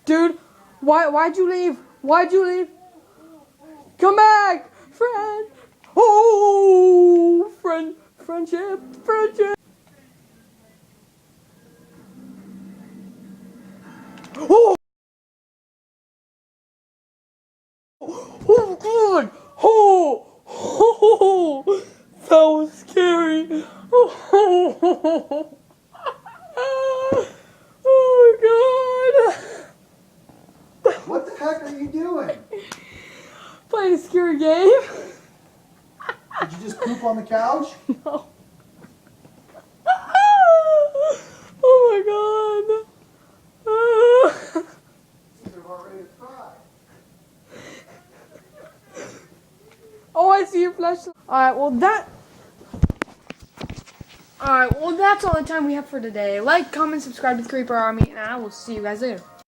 Dude, why'd you leave? Why'd you leave? Come back, friend. Oh, friendship. Oh, oh God. Oh, that was scary. Oh, oh God. What the heck are you doing? Playing a scary game. Did you just poop on the couch? No. Oh my God. They're about ready to cry. Oh, I see your flashlight. Alright, well that's all the time we have for today. Like, comment, subscribe to the Creeper Army, and I will see you guys later.